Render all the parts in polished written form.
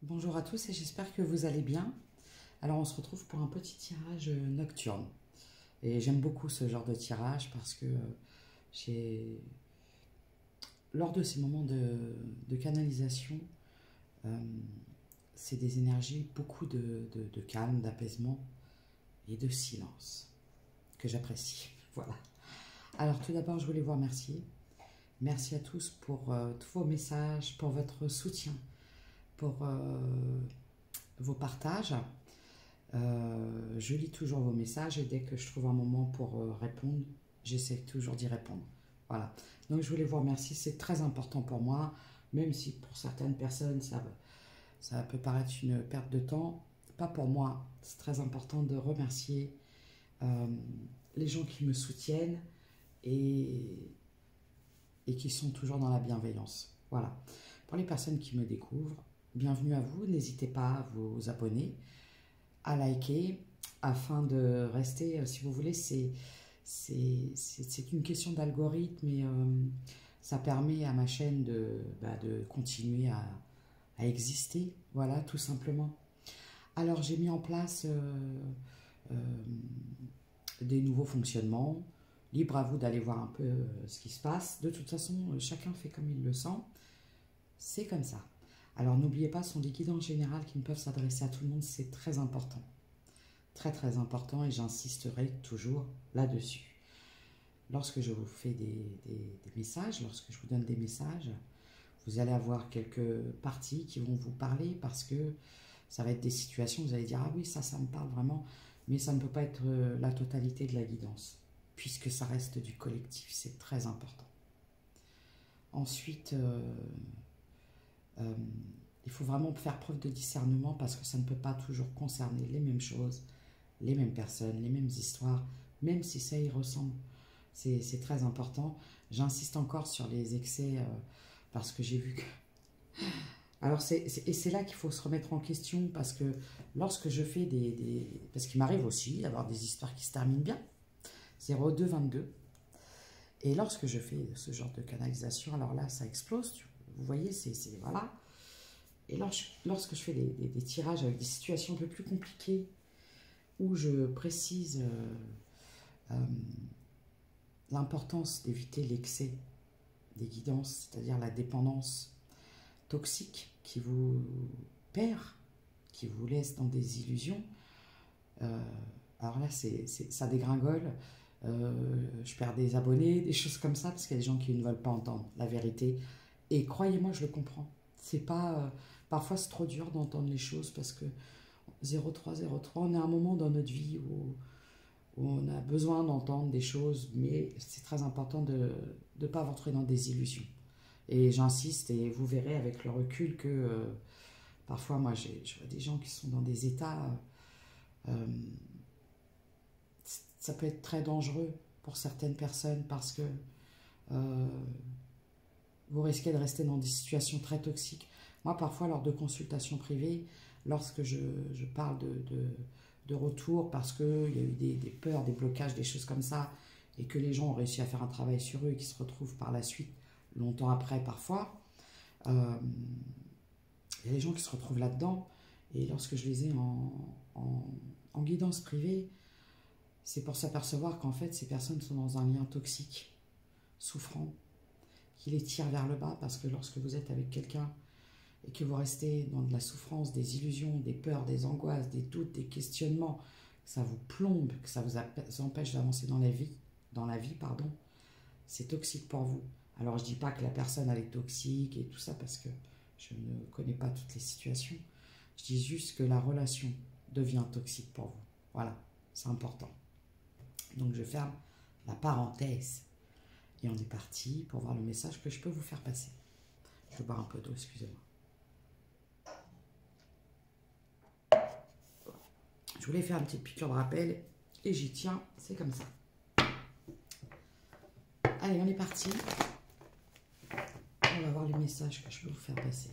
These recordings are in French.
Bonjour à tous et j'espère que vous allez bien. Alors on se retrouve pour un petit tirage nocturne. Et j'aime beaucoup ce genre de tirage parce que j'ai, lors de ces moments de canalisation, euh, c'est des énergies, beaucoup de calme, d'apaisement et de silence que j'apprécie. Voilà. Alors tout d'abord, je voulais vous remercier. Merci à tous pour tous vos messages, pour votre soutien, pour vos partages. Je lis toujours vos messages et dès que je trouve un moment pour répondre, j'essaie toujours d'y répondre. Voilà. Donc je voulais vous remercier, c'est très important pour moi, même si pour certaines personnes ça peut paraître une perte de temps. Pas pour moi, c'est très important de remercier euh, les gens qui me soutiennent et qui sont toujours dans la bienveillance. Voilà. Pour les personnes qui me découvrent, bienvenue à vous, n'hésitez pas à vous abonner, à liker, afin de rester, si vous voulez, c'est une question d'algorithme et ça permet à ma chaîne de continuer à exister, voilà, tout simplement. Alors j'ai mis en place euh, des nouveaux fonctionnements, libre à vous d'aller voir un peu ce qui se passe. De toute façon, chacun fait comme il le sent, c'est comme ça. Alors n'oubliez pas, ce sont des guidances générales qui ne peuvent s'adresser à tout le monde, c'est très important. Très très important et j'insisterai toujours là-dessus. Lorsque je vous fais des messages, lorsque je vous donne des messages, vous allez avoir quelques parties qui vont vous parler parce que ça va être des situations, vous allez dire « Ah oui, ça me parle vraiment », mais ça ne peut pas être la totalité de la guidance, puisque ça reste du collectif, c'est très important. Ensuite, il faut vraiment faire preuve de discernement parce que ça ne peut pas toujours concerner les mêmes choses, les mêmes personnes, les mêmes histoires, même si ça y ressemble. C'est très important. J'insiste encore sur les excès parce que j'ai vu que... Alors, c'est là qu'il faut se remettre en question parce que lorsque je fais parce qu'il m'arrive aussi d'avoir des histoires qui se terminent bien, 0222, et lorsque je fais ce genre de canalisation, alors là, ça explose, vous voyez, voilà. Et lorsque je fais des tirages avec des situations un peu plus compliquées, où je précise l'importance d'éviter l'excès des guidances, c'est-à-dire la dépendance toxique qui vous perd, qui vous laisse dans des illusions. Alors là, ça dégringole. Je perds des abonnés, des choses comme ça, parce qu'il y a des gens qui ne veulent pas entendre la vérité. Et croyez-moi, je le comprends. C'est pas... parfois, c'est trop dur d'entendre les choses parce que 0303, on est à un moment dans notre vie où on a besoin d'entendre des choses, mais c'est très important de ne pas rentrer dans des illusions. Et j'insiste, et vous verrez avec le recul que parfois, moi, je vois des gens qui sont dans des états... ça peut être très dangereux pour certaines personnes parce que vous risquez de rester dans des situations très toxiques. Moi, parfois, lors de consultations privées, lorsque je parle de retour parce qu'il y a eu des peurs, des blocages, des choses comme ça, et que les gens ont réussi à faire un travail sur eux et qui se retrouvent par la suite, longtemps après parfois, il y a des gens qui se retrouvent là-dedans, et lorsque je les ai en guidance privée, c'est pour s'apercevoir qu'en fait, ces personnes sont dans un lien toxique, souffrant, qui les tire vers le bas, parce que lorsque vous êtes avec quelqu'un et que vous restez dans de la souffrance, des illusions, des peurs, des angoisses, des doutes, des questionnements, que ça vous plombe, que ça vous empêche d'avancer dans la vie, c'est toxique pour vous. Alors je dis pas que la personne elle est toxique et tout ça parce que je ne connais pas toutes les situations. Je dis juste que la relation devient toxique pour vous. Voilà, c'est important. Donc je ferme la parenthèse et on est parti pour voir le message que je peux vous faire passer. Je vais boire un peu d'eau, excusez-moi. Je voulais faire une petite piqûre de rappel et j'y tiens, c'est comme ça. Allez, on est parti. On va voir les messages que je peux vous faire passer.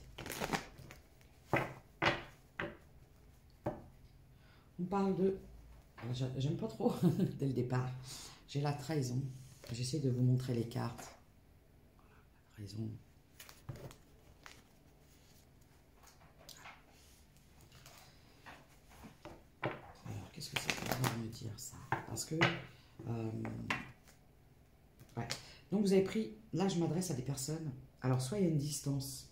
On parle de... J'aime pas trop dès le départ. J'ai la trahison. J'essaie de vous montrer les cartes. Voilà, la trahison. dire ça. Parce que... ouais. Donc vous avez pris... Là, je m'adresse à des personnes. Alors, soit il y a une distance.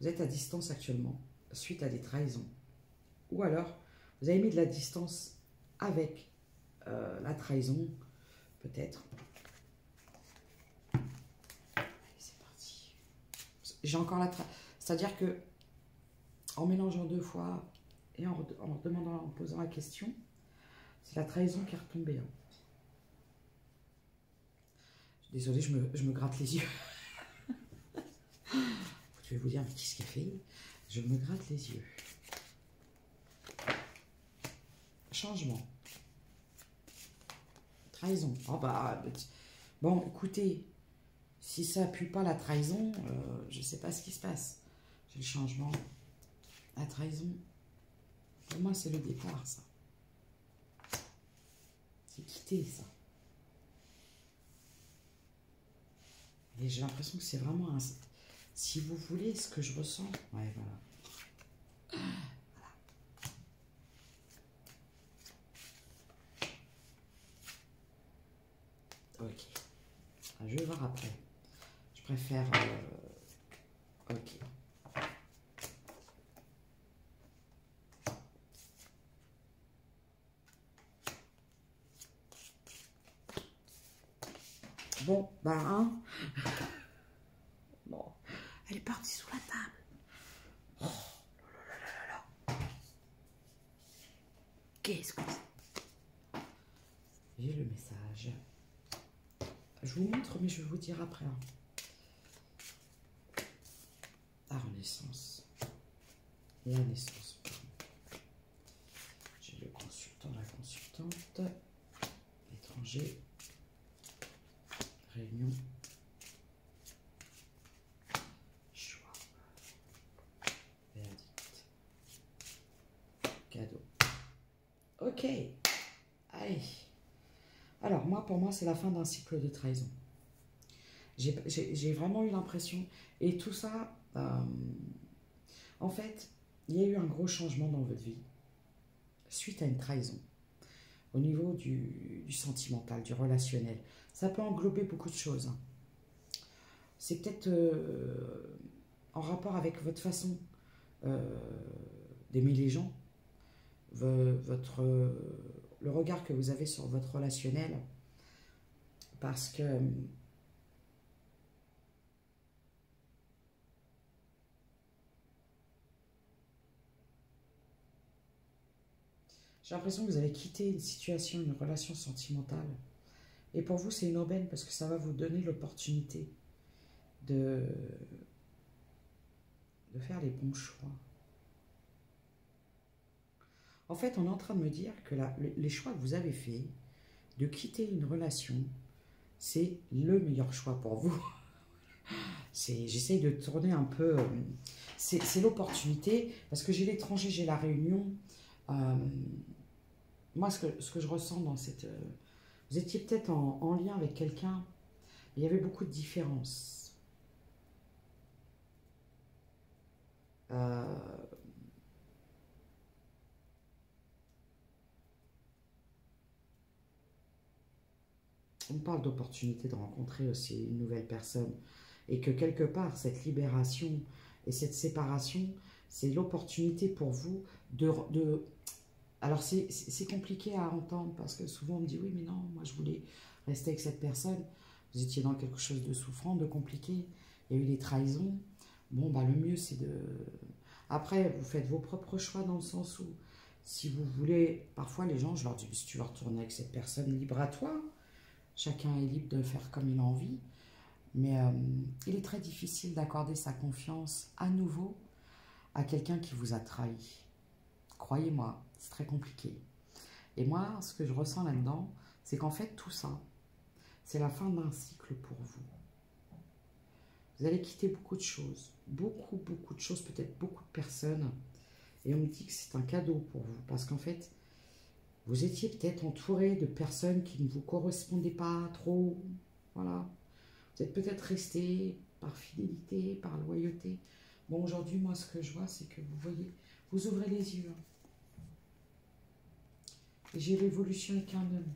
Vous êtes à distance actuellement, suite à des trahisons. Ou alors, vous avez mis de la distance avec la trahison, peut-être. Allez, c'est parti. J'ai encore la trahison. C'est-à-dire que, en mélangeant deux fois et en demandant, en posant la question, c'est la trahison qui est retombée. Hein. Désolée, je me gratte les yeux. Je vais vous dire, mais qu'est-ce qu'il a fait? Je me gratte les yeux. Changement. Trahison. Oh bah, bon, écoutez, si ça appuie pas la trahison, je ne sais pas ce qui se passe. J'ai le changement. La trahison, pour moi, c'est le départ, ça. C'est quitter, ça. Et j'ai l'impression que c'est vraiment un... Si vous voulez ce que je ressens... Ouais, voilà. Ok. Je vais voir après. Je préfère... ok. Bon, bah, hein. Bon. Elle est partie sous la table. Oh, là. Qu'est-ce que c'est? J'ai le message. Je vous montre, mais je vais vous dire après. Hein. La renaissance. La naissance. J'ai le consultant, la consultante. L'étranger. Réunion. Choix. Verdict. Cadeau. Ok. Allez. Alors, moi, pour moi, c'est la fin d'un cycle de trahison. J'ai vraiment eu l'impression... Et tout ça, en fait, il y a eu un gros changement dans votre vie suite à une trahison. Au niveau du sentimental, du relationnel. Ça peut englober beaucoup de choses. Hein. C'est peut-être en rapport avec votre façon d'aimer les gens, le regard que vous avez sur votre relationnel, parce que j'ai l'impression que vous avez quitté une situation, une relation sentimentale, et pour vous c'est une aubaine parce que ça va vous donner l'opportunité de faire les bons choix. En fait, on est en train de me dire que les choix que vous avez faits, de quitter une relation, c'est le meilleur choix pour vous. J'essaye de tourner un peu... c'est l'opportunité, parce que j'ai l'étranger, j'ai la réunion. Moi, ce que je ressens dans cette... vous étiez peut-être en lien avec quelqu'un, il y avait beaucoup de différences. On parle d'opportunité de rencontrer aussi une nouvelle personne et que quelque part, cette libération et cette séparation, c'est l'opportunité pour vous de... Alors, c'est compliqué à entendre parce que souvent on me dit « Oui, mais non, moi je voulais rester avec cette personne. » Vous étiez dans quelque chose de souffrant, de compliqué. Il y a eu des trahisons. Bon, bah, le mieux, c'est de... Après, vous faites vos propres choix dans le sens où, si vous voulez... Parfois, les gens, je leur dis « Si tu veux retourner avec cette personne, libre à toi. » Chacun est libre de faire comme il a envie. Mais il est très difficile d'accorder sa confiance à nouveau à quelqu'un qui vous a trahi. Croyez-moi, c'est très compliqué. Et moi, ce que je ressens là-dedans, c'est qu'en fait, tout ça, c'est la fin d'un cycle pour vous. Vous allez quitter beaucoup de choses. Beaucoup de choses, peut-être beaucoup de personnes. Et on me dit que c'est un cadeau pour vous. Parce qu'en fait, vous étiez peut-être entouré de personnes qui ne vous correspondaient pas trop. Voilà. Vous êtes peut-être resté par fidélité, par loyauté. Bon, aujourd'hui, moi, ce que je vois, c'est que vous voyez, vous ouvrez les yeux. Et j'ai l'évolution avec un homme.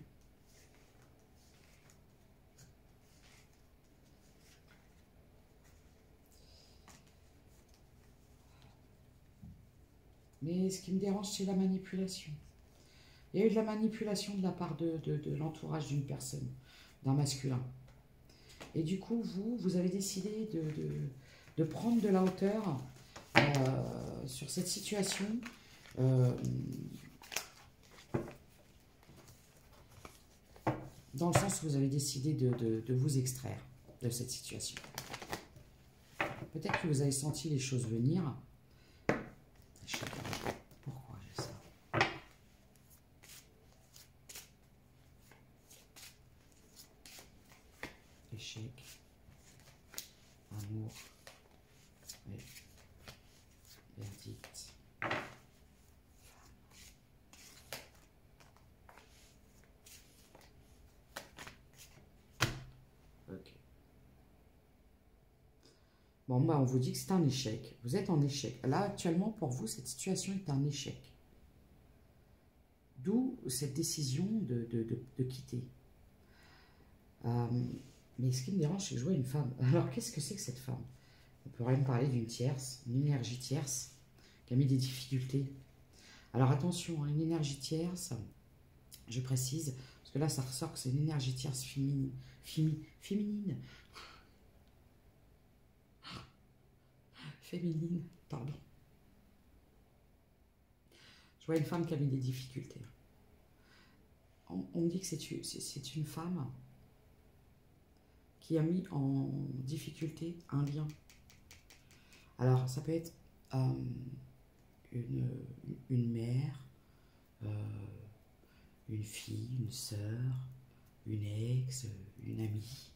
Mais ce qui me dérange, c'est la manipulation. Il y a eu de la manipulation de la part de l'entourage d'une personne, d'un masculin. Et du coup, vous avez décidé de prendre de la hauteur sur cette situation. Dans le sens où vous avez décidé de vous extraire de cette situation. Peut-être que vous avez senti les choses venir. Je sais pas pourquoi j'ai ça. Échec, amour, et verdict. Ok. Bon, bah, on vous dit que c'est un échec. Vous êtes en échec. Là, actuellement, pour vous, cette situation est un échec. D'où cette décision de quitter. Mais ce qui me dérange, c'est que je vois une femme. Alors, qu'est-ce que c'est que cette femme? On pourrait me parler d'une tierce, une énergie tierce, qui a mis des difficultés. Alors, attention, hein, une énergie tierce, je précise, parce que là, ça ressort que c'est une énergie tierce féminine. Féminine, pardon. Je vois une femme qui a mis des difficultés. On me dit que c'est une femme qui a mis en difficulté un lien. Alors, ça peut être une mère, une fille, une sœur, une ex, une amie.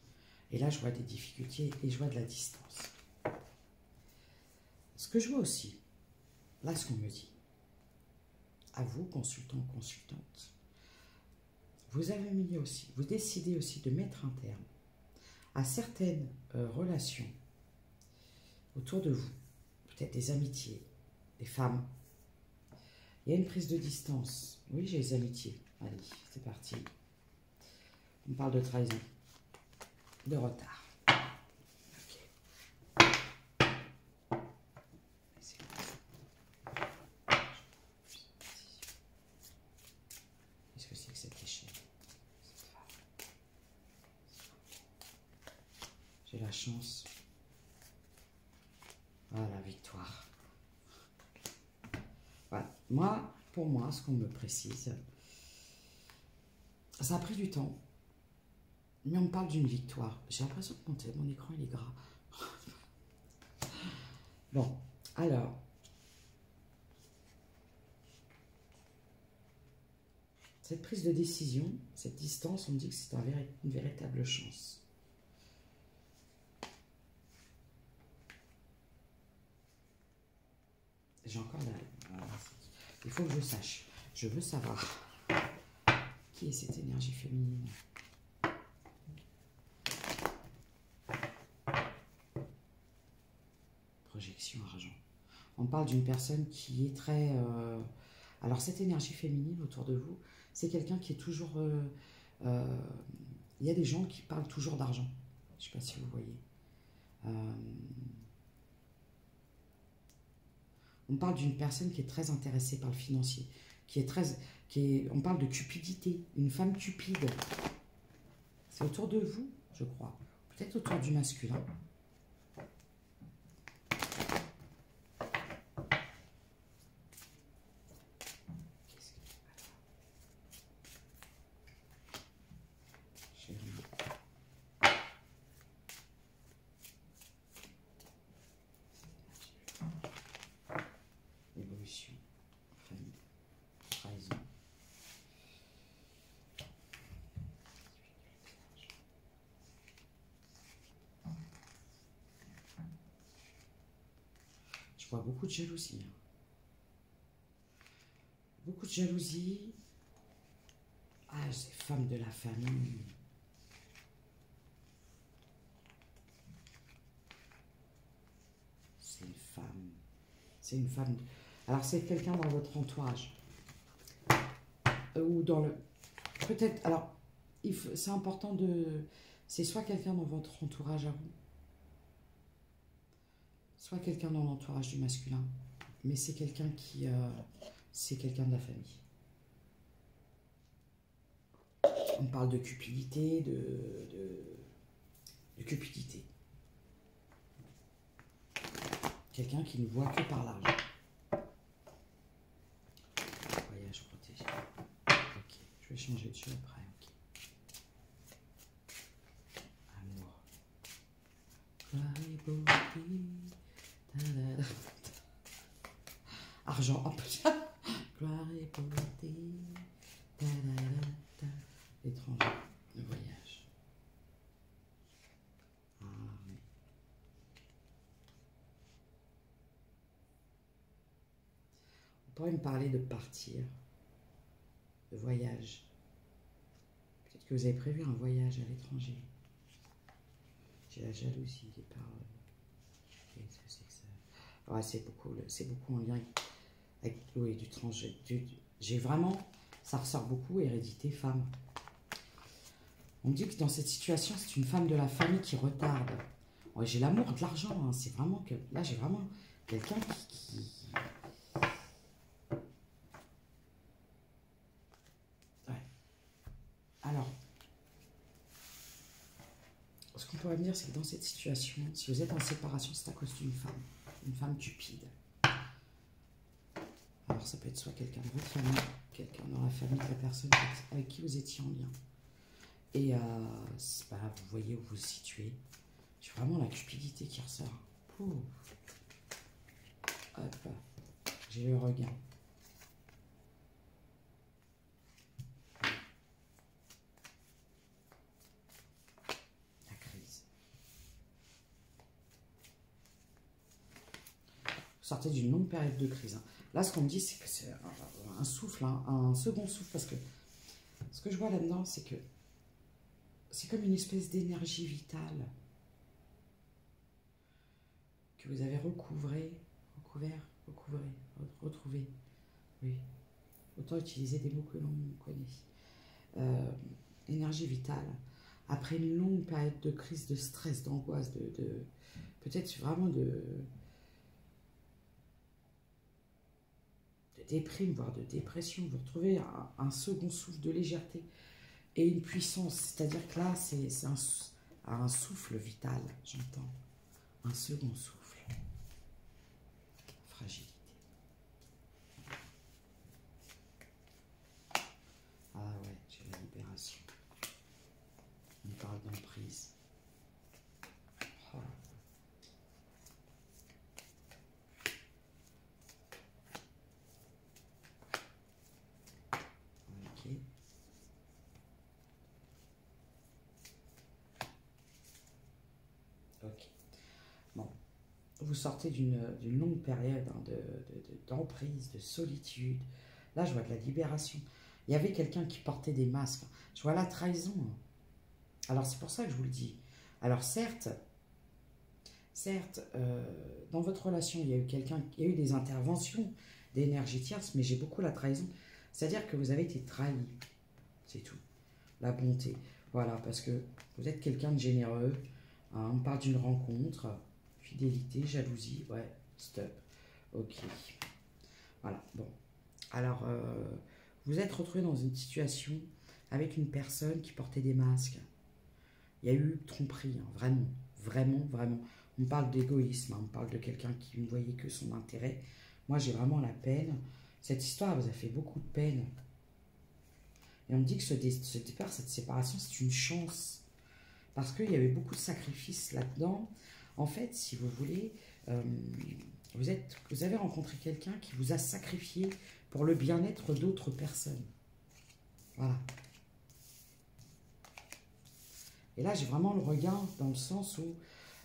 Et là, je vois des difficultés et je vois de la distance. Ce que je vois aussi, là, ce qu'on me dit, à vous, consultants, consultantes, vous avez mis aussi, vous décidez aussi de mettre un terme à certaines relations autour de vous, peut-être des amitiés, des femmes. Il y a une prise de distance. Oui, j'ai les amitiés. Allez, c'est parti. On parle de trahison, de retard. Ok. Qu'est-ce que c'est que cet échec? J'ai la chance. Voilà, victoire. Voilà. Moi, pour moi, ce qu'on me précise, ça a pris du temps, mais on me parle d'une victoire. J'ai l'impression que mon écran, il est gras. Bon, alors, cette prise de décision, cette distance, on me dit que c'est une véritable chance. J'ai encore la... Il faut que je sache. Je veux savoir qui est cette énergie féminine. Projection argent. On parle d'une personne qui est très... Alors, cette énergie féminine autour de vous, c'est quelqu'un qui est toujours... il y a des gens qui parlent toujours d'argent. Je ne sais pas si vous voyez. On parle d'une personne qui est très intéressée par le financier, on parle de cupidité, une femme cupide. C'est autour de vous, je crois. Peut-être autour du masculin. Évolution, famille, trahison. Je vois beaucoup de jalousie. Beaucoup de jalousie. Ah, ces femmes de la famille. C'est une femme. C'est une femme. Alors, c'est quelqu'un dans votre entourage. ou dans le... Peut-être, alors, c'est important de... C'est soit quelqu'un dans votre entourage à vous, soit quelqu'un dans l'entourage du masculin. Mais c'est quelqu'un qui... c'est quelqu'un de la famille. On parle de cupidité, de cupidité. Quelqu'un qui ne voit que par l'argent. Voyage protégé. Ok, je vais changer dessus après. Ok. Amour. Argent, hop. Gloire et beauté. Étranger. Le voyage. Ah oui. On pourrait me parler de partir, de voyage. Peut-être que vous avez prévu un voyage à l'étranger. J'ai la jalousie des paroles. Qu'est-ce que c'est que ça? Ouais, c'est beaucoup en lien avec oui, du transgé. J'ai vraiment, ça ressort beaucoup, hérédité femme. On me dit que dans cette situation, c'est une femme de la famille qui retarde. Ouais, j'ai l'amour de l'argent, hein. C'est vraiment que là, j'ai vraiment quelqu'un qui... Ouais. Alors, ce qu'on pourrait me dire, c'est que dans cette situation, si vous êtes en séparation, c'est à cause d'une femme cupide. Alors, ça peut être soit quelqu'un de votre famille, quelqu'un dans la famille de la personne avec qui vous étiez en lien. Et bah, vous voyez où vous vous situez. J'ai vraiment la cupidité qui ressort. Pouf. Hop. J'ai le regain. La crise. Vous sortez d'une longue période de crise. Là, ce qu'on me dit, c'est que c'est un souffle, hein, un second souffle. Parce que ce que je vois là-dedans, c'est que c'est comme une espèce d'énergie vitale que vous avez retrouvé. Oui. Autant utiliser des mots que l'on connaît. Énergie vitale. Après une longue période de crise, de stress, d'angoisse, peut-être vraiment de déprime, voire de dépression, vous retrouvez un second souffle de légèreté et une puissance. C'est-à-dire que là, c'est un souffle vital, j'entends. Un second souffle. Fragilité. Ah ouais, j'ai la libération. On parle d'emprise. Oh. Ok. Ok. Bon. Vous sortez d'une longue période hein, d'emprise, de solitude. Là, je vois de la libération. Il y avait quelqu'un qui portait des masques. Je vois la trahison. Alors, c'est pour ça que je vous le dis. Alors, certes, dans votre relation, il y a eu des interventions d'énergie tierce, mais j'ai beaucoup la trahison. C'est-à-dire que vous avez été trahi. C'est tout. La bonté. Voilà, parce que vous êtes quelqu'un de généreux. Hein, on parle d'une rencontre. Fidélité, jalousie. Ouais, stop. Ok. Voilà, bon. Alors, vous êtes retrouvé dans une situation avec une personne qui portait des masques. Il y a eu tromperie, hein, vraiment, vraiment, vraiment. On parle d'égoïsme, hein, on parle de quelqu'un qui ne voyait que son intérêt. Moi, j'ai vraiment la peine. Cette histoire vous a fait beaucoup de peine. Et on me dit que ce départ, cette séparation, c'est une chance. Parce qu'il y avait beaucoup de sacrifices là-dedans. En fait, si vous voulez, vous avez rencontré quelqu'un qui vous a sacrifié pour le bien-être d'autres personnes. Voilà. Et là, j'ai vraiment le regain dans le sens où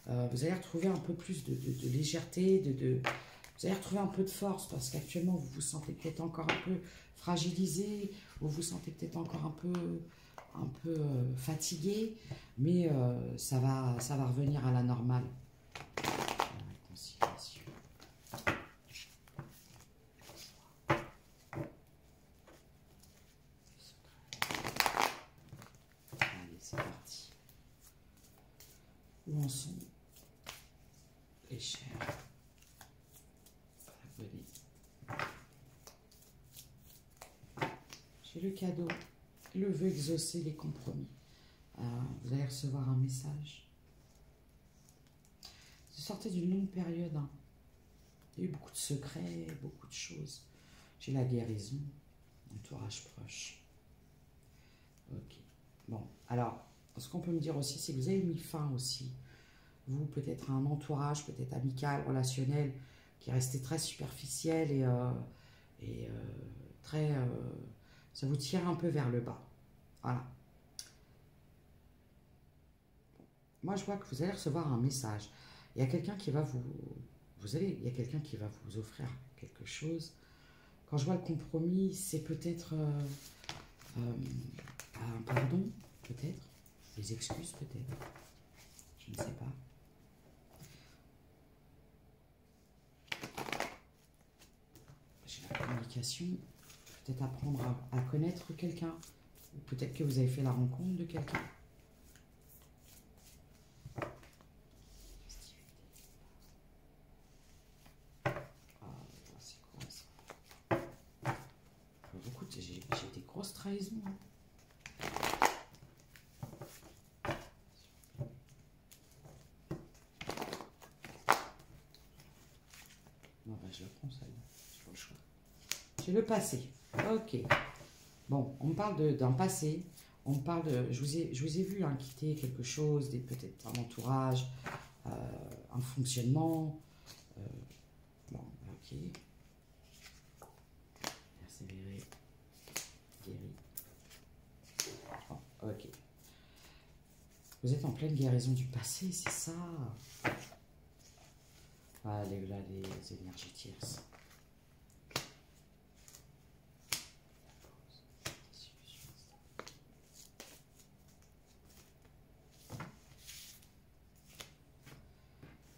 vous allez retrouver un peu plus de légèreté, vous allez retrouver un peu de force parce qu'actuellement, vous vous sentez peut-être encore un peu fragilisé, vous vous sentez peut-être encore un peu fatigué, mais ça va revenir à la normale. La réconciliation. en sont les chers abonnés. J'ai le cadeau, le vœu exaucé, les compromis. Vous allez recevoir un message. Vous sortez d'une longue période. Hein. Il y a eu beaucoup de secrets, beaucoup de choses. J'ai la guérison, entourage proche. Ok. Bon, alors, ce qu'on peut me dire aussi, c'est que vous avez mis fin aussi. Vous, peut-être à un entourage, peut-être amical, relationnel, qui restait très superficiel et très... ça vous tire un peu vers le bas. Voilà. Moi, je vois que vous allez recevoir un message. Il y a quelqu'un qui va il y a quelqu'un qui va vous offrir quelque chose. Quand je vois le compromis, c'est peut-être un pardon, peut-être, des excuses, peut-être. Je ne sais pas. J'ai la communication, peut-être apprendre à connaître quelqu'un. Ou peut-être que vous avez fait la rencontre de quelqu'un. J'ai des grosses trahisons. Hein. Non, ben, je la prends celle-là. J'ai pas le choix. J'ai le passé. Ok. Bon, on me parle d'un passé. On me parle de... Je vous ai vu hein, quitter quelque chose, peut-être un entourage, un fonctionnement. Bon, ok. Persévérer. Guéri. Bon, ok. Vous êtes en pleine guérison du passé, c'est ça. Ah, là, les énergies tierces.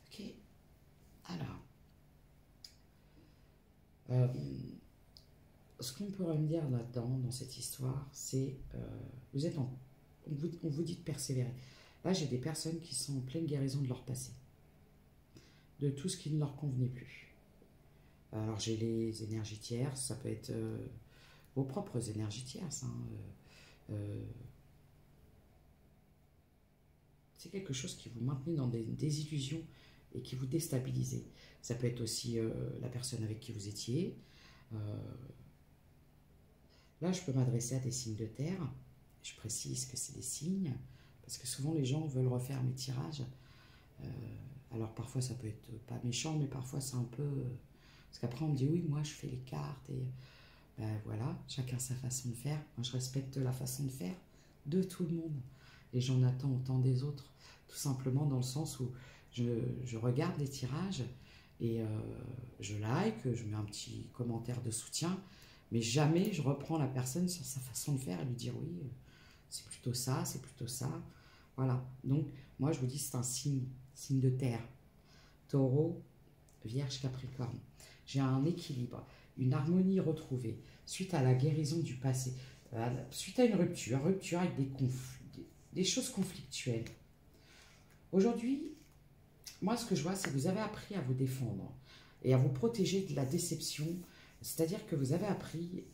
Ok. Alors. Ce qu'on pourrait me dire là-dedans, dans cette histoire, c'est vous êtes on vous dit de persévérer. Là, j'ai des personnes qui sont en pleine guérison de leur passé, de tout ce qui ne leur convenait plus. Alors, j'ai les énergies tierces, ça peut être vos propres énergies tierces. Hein, c'est quelque chose qui vous maintenait dans des désillusions et qui vous déstabilisait. Ça peut être aussi la personne avec qui vous étiez. Là, je peux m'adresser à des signes de terre. Je précise que c'est des signes, parce que souvent les gens veulent refaire mes tirages. Alors parfois ça peut être pas méchant, mais parfois c'est un peu... Parce qu'après on me dit oui, moi je fais les cartes et... Ben voilà, chacun sa façon de faire. Moi je respecte la façon de faire de tout le monde. Et j'en attends autant des autres. Tout simplement dans le sens où je regarde les tirages et je like, je mets un petit commentaire de soutien, mais jamais je reprends la personne sur sa façon de faire et lui dire oui, c'est plutôt ça, c'est plutôt ça. Voilà, donc moi je vous dis c'est un signe de terre. Taureau, Vierge, Capricorne. J'ai un équilibre, une harmonie retrouvée suite à la guérison du passé, suite à une rupture avec des conflits, des choses conflictuelles. Aujourd'hui, moi ce que je vois c'est que vous avez appris à vous défendre et à vous protéger de la déception, c'est-à-dire que vous avez appris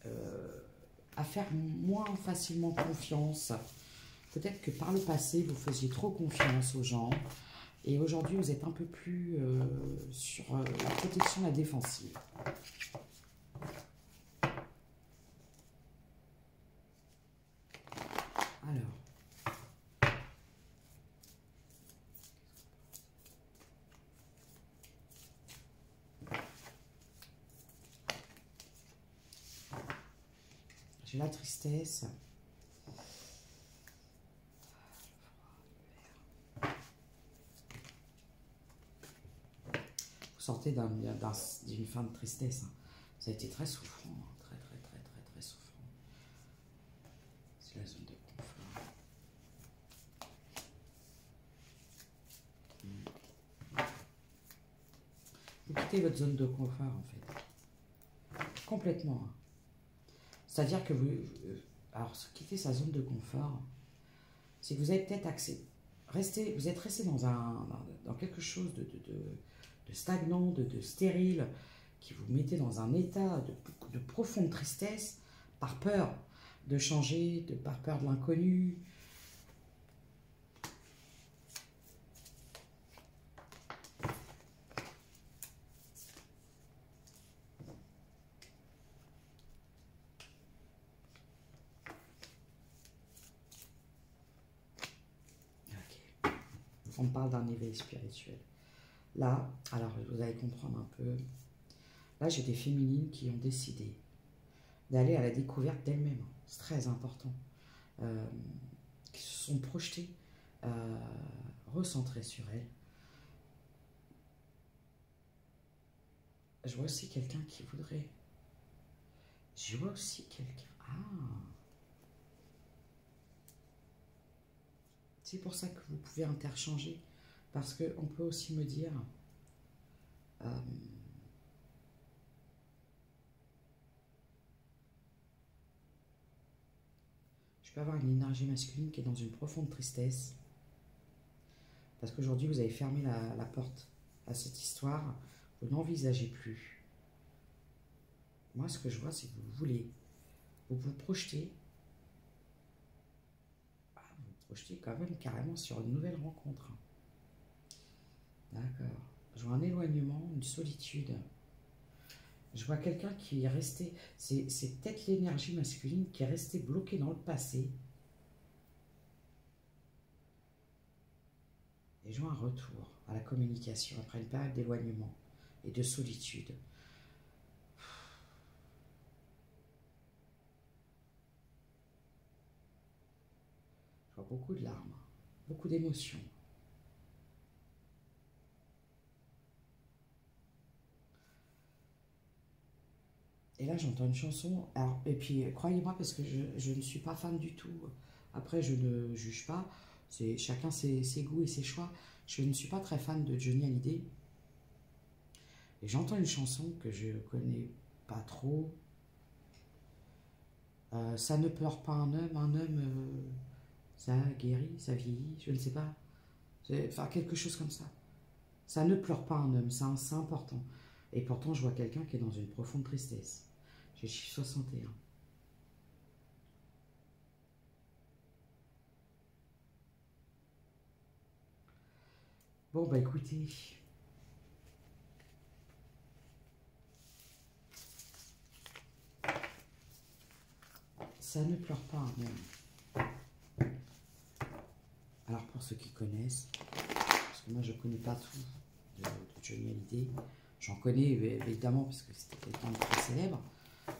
à faire moins facilement confiance. Peut-être que par le passé, vous faisiez trop confiance aux gens. Et aujourd'hui, vous êtes un peu plus sur la protection, la défensive. Alors. J'ai la tristesse. Vous sortez d'une fin de tristesse. Hein. Ça a été très souffrant. Hein. Très souffrant. C'est la zone de confort. Vous quittez votre zone de confort, en fait. Complètement. Hein. C'est-à-dire que vous... alors, quitter sa zone de confort, c'est que vous avez peut-être vous êtes resté dans quelque chose de stagnant, de stérile, qui vous mettez dans un état de profonde tristesse, par peur de changer, par peur de l'inconnu. Ok. On parle d'un éveil spirituel. Là, alors vous allez comprendre un peu. Là, j'ai des féminines qui ont décidé d'aller à la découverte d'elles-mêmes. C'est très important. Qui se sont projetées, recentrées sur elles. Je vois aussi quelqu'un qui voudrait... Je vois aussi quelqu'un... Ah! C'est pour ça que vous pouvez interchanger. Parce qu'on peut aussi me dire... je peux avoir une énergie masculine qui est dans une profonde tristesse. Parce qu'aujourd'hui, vous avez fermé la porte à cette histoire. Vous n'envisagez plus. Moi, ce que je vois, c'est que vous voulez. Vous vous projetez. Vous vous projetez quand même carrément sur une nouvelle rencontre. D'accord. Je vois un éloignement, une solitude. Je vois quelqu'un qui est resté, c'est peut-être l'énergie masculine qui est restée bloquée dans le passé. Et je vois un retour à la communication après une période d'éloignement et de solitude. Je vois beaucoup de larmes, beaucoup d'émotions. Et là, j'entends une chanson. Alors, et puis, croyez-moi, parce que je ne suis pas fan du tout. Après, je ne juge pas. Chacun ses goûts et ses choix. Je ne suis pas très fan de Johnny Hallyday. Et j'entends une chanson que je connais pas trop. Ça ne pleure pas un homme, ça guérit, ça vieillit, je ne sais pas. Enfin, quelque chose comme ça. Ça ne pleure pas un homme, c'est important. Et pourtant, je vois quelqu'un qui est dans une profonde tristesse. J'ai le chiffre 61. Bon, bah écoutez. Ça ne pleure pas un homme. Alors, pour ceux qui connaissent, parce que moi, je ne connais pas tout de Johnny Hallyday. J'en connais évidemment, parce que c'était quelqu'un de très célèbre.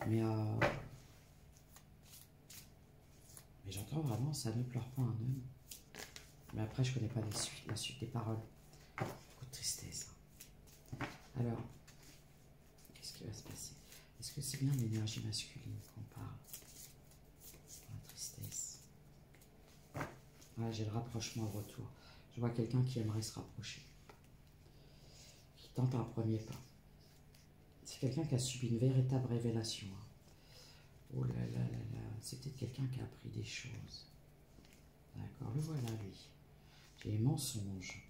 Mais j'entends vraiment, ça ne pleure pas un homme. Mais après, je ne connais pas la suite des paroles. Beaucoup de tristesse. Alors, qu'est-ce qui va se passer? Est-ce que c'est bien l'énergie masculine qu'on parle? La tristesse. Voilà, j'ai le rapprochement au retour. Je vois quelqu'un qui aimerait se rapprocher. Qui tente un premier pas. C'est quelqu'un qui a subi une véritable révélation. Oh là là là là. C'est peut-être quelqu'un qui a appris des choses. D'accord, le voilà lui. J'ai les mensonges.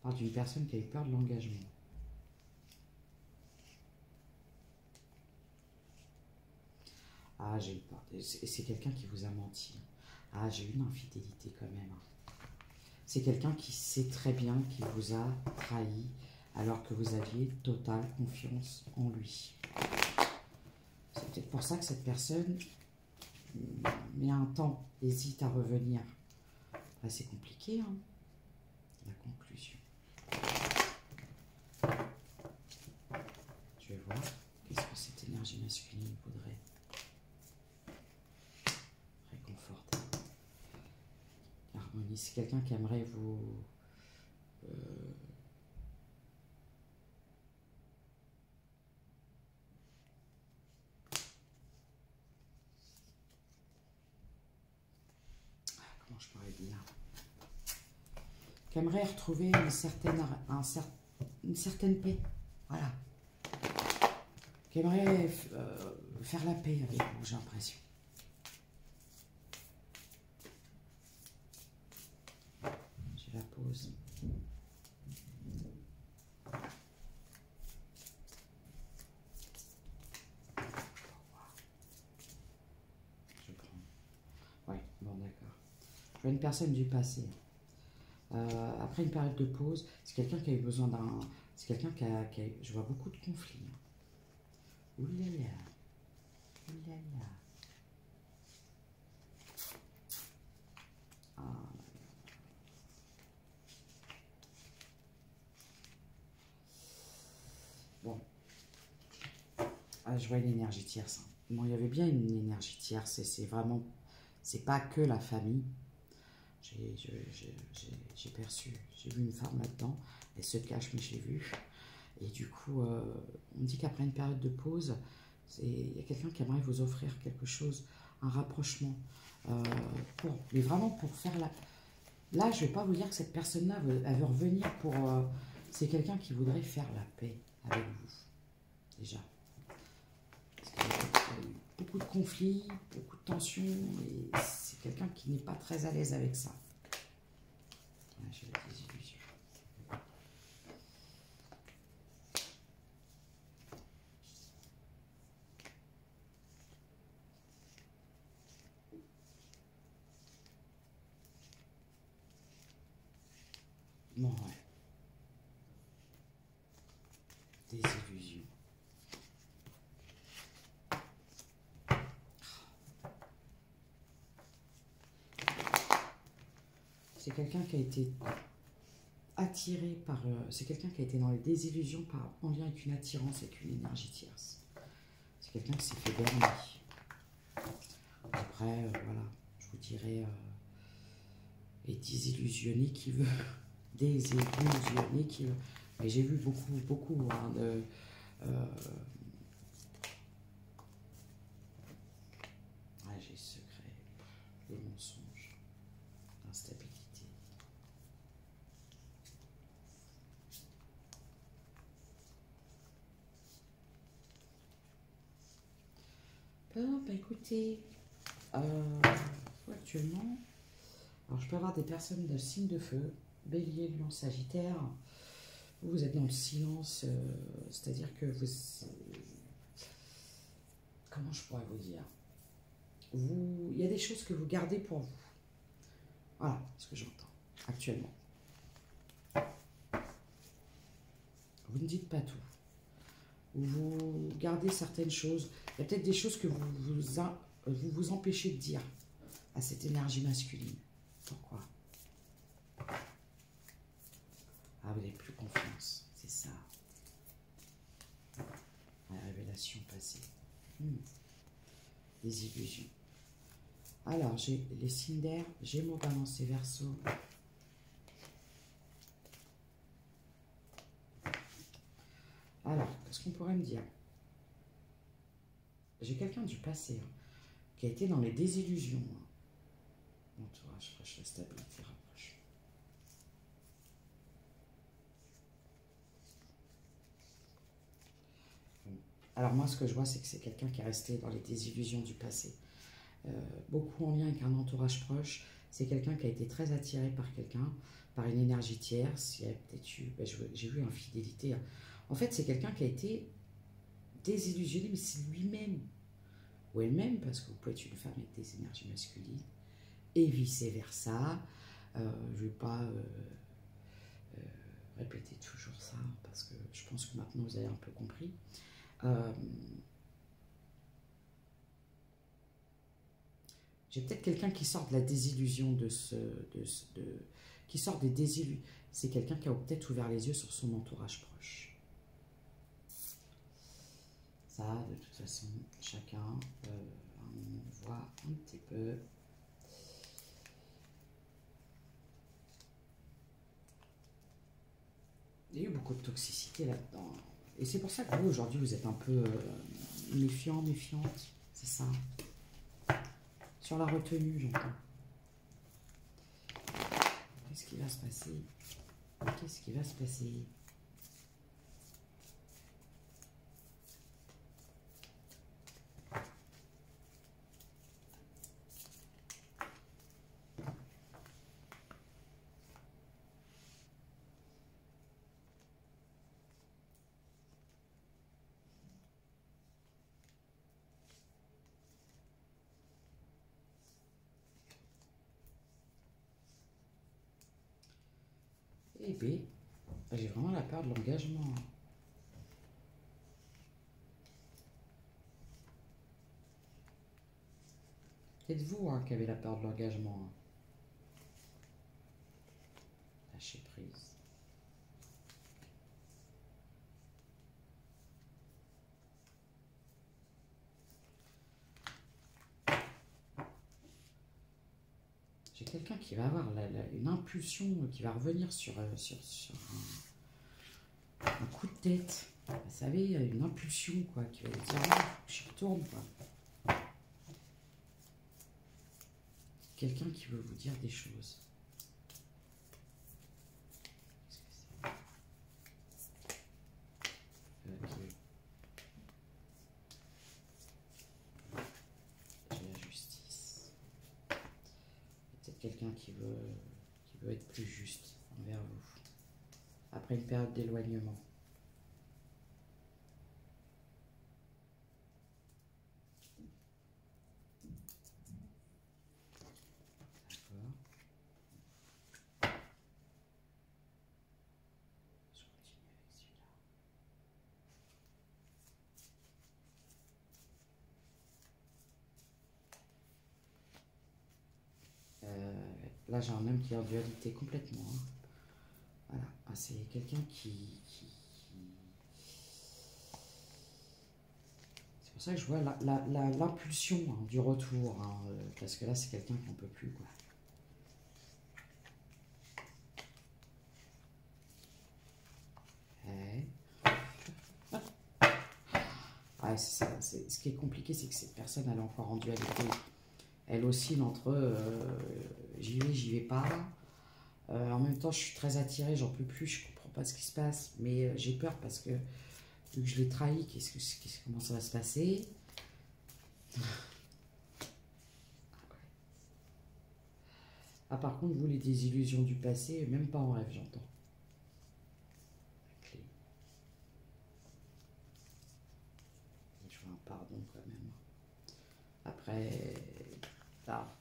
On parle d'une personne qui a eu peur de l'engagement. Ah, j'ai eu peur. C'est quelqu'un qui vous a menti. Ah, j'ai eu une infidélité quand même. C'est quelqu'un qui sait très bien qu'il vous a trahi alors que vous aviez totale confiance en lui. C'est peut-être pour ça que cette personne met un temps, hésite à revenir. Là, c'est compliqué, hein, la conclusion. Je vais voir qu'est-ce que cette énergie masculine voudrait réconforter. Harmonie, c'est quelqu'un qui aimerait vous... comment je pourrais dire, qui aimerait retrouver une certaine paix. Voilà. qui aimerait faire la paix avec vous, j'ai l'impression. J'ai la pause. Je prends. Oui, bon d'accord. Je vois une personne du passé. Après une période de pause, c'est quelqu'un qui a eu besoin d'un... C'est quelqu'un qui a... Je vois beaucoup de conflits. Ouh là là. Ouh là là. Ah. Bon. Ah, je vois une énergie tierce. Hein. Bon, il y avait bien une énergie tierce. C'est vraiment... C'est pas que la famille. J'ai perçu, j'ai vu une femme là-dedans, elle se cache mais je l'ai vue. Et du coup, on me dit qu'après une période de pause, il y a quelqu'un qui aimerait vous offrir quelque chose, un rapprochement, mais vraiment pour faire la... Là, je ne vais pas vous dire que cette personne-là, elle veut revenir pour... c'est quelqu'un qui voudrait faire la paix avec vous, déjà. Parce qu'il y a eu beaucoup de conflits, beaucoup de tensions, et c'est quelqu'un qui n'est pas très à l'aise avec ça. J'ai la désillusion. Bon, ouais. Désillusion. C'est quelqu'un qui a été attiré par... c'est quelqu'un qui a été dans les désillusions en lien avec une attirance, avec une énergie tierce. C'est quelqu'un qui s'est fait berner. Après, voilà, je vous dirais... et désillusionné qui veut... désillusionné qui veut... Mais j'ai vu beaucoup hein, de... ouais, j'ai secret, le mensonge, l'instabilité. Bon, bah écoutez, actuellement, alors je peux avoir des personnes de signe de feu, Bélier, Lion, Sagittaire. Vous êtes dans le silence, c'est-à-dire que vous... Comment je pourrais vous dire? Il y a des choses que vous gardez pour vous. Voilà ce que j'entends actuellement. Vous ne dites pas tout. Vous gardez certaines choses. Il y a peut-être des choses que vous empêchez de dire à cette énergie masculine. Pourquoi? Ah, vous n'avez plus confiance, c'est ça. La révélation passée. Des illusions. Alors, j'ai les signes d'air, Gémeaux, Balance et Verseau. Alors, qu'est-ce qu'on pourrait me dire? J'ai quelqu'un du passé hein, qui a été dans les désillusions. Hein. Entourage, proche, la stabilité, rapproche. Alors moi, ce que je vois, c'est que c'est quelqu'un qui est resté dans les désillusions du passé. Beaucoup en lien avec un entourage proche. C'est quelqu'un qui a été très attiré par quelqu'un, par une énergie tierce. Il y a peut-être eu, j'ai vu infidélité. En fait, c'est quelqu'un qui a été désillusionné, mais c'est lui-même ou elle-même, parce que vous pouvez être une femme avec des énergies masculines, et vice-versa. Je ne vais pas répéter toujours ça, parce que je pense que maintenant vous avez un peu compris. J'ai peut-être quelqu'un qui sort de la désillusion qui sort des désillusions. C'est quelqu'un qui a peut-être ouvert les yeux sur son entourage proche. Ça, de toute façon, chacun on voit un petit peu. Il y a eu beaucoup de toxicité là-dedans. Et c'est pour ça que vous, aujourd'hui, vous êtes un peu méfiant, méfiante. C'est ça. Sur la retenue, j'entends. Qu'est-ce qui va se passer? Qu'est-ce qui va se passer? Eh bien, j'ai vraiment la peur de l'engagement. C'est vous hein, qui avez la peur de l'engagement. Lâcher prise. J'ai quelqu'un qui va avoir une impulsion, qui va revenir sur un coup de tête. Vous savez, une impulsion, quoi, qui va dire, ah, je retourne, quoi. Quelqu'un qui veut vous dire des choses. Okay. J'ai la justice. Peut-être quelqu'un qui veut être plus juste envers vous. Après une période d'éloignement. Là, j'ai un homme qui est en dualité complètement. Hein. Voilà. Ah, c'est quelqu'un qui... C'est pour ça que je vois l'impulsion hein, du retour. Hein, parce que là, c'est quelqu'un qu'on ne peut plus. Quoi. Ouais. Ah, c'est ça. Ce qui est compliqué, c'est que cette personne, elle est encore en dualité. Elle oscille entre j'y vais pas. En même temps, je suis très attirée, j'en peux plus, je comprends pas ce qui se passe, mais j'ai peur parce que vu que je l'ai trahi, comment ça va se passer? Ah, par contre, vous, les désillusions du passé, même pas en rêve, j'entends. Je veux un pardon quand même. Après, là.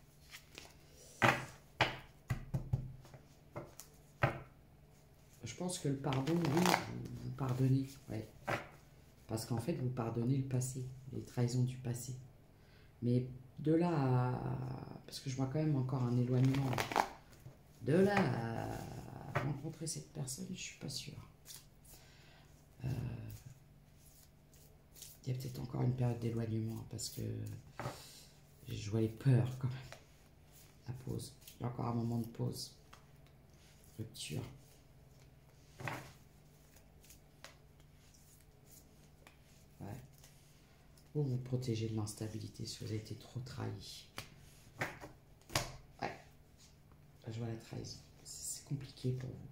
Je pense que le pardon, oui, vous pardonnez, ouais. Parce qu'en fait, vous pardonnez le passé, les trahisons du passé. Mais de là à... Parce que je vois quand même encore un éloignement. De là à rencontrer cette personne, je suis pas sûre. Il y a peut-être encore une période d'éloignement parce que je vois les peurs quand même. La pause. Il y a encore un moment de pause. Rupture. Ouais. Vous vous protégez de l'instabilité si vous avez été trop trahi. Ouais. Là, je vois la trahison. C'est compliqué pour vous.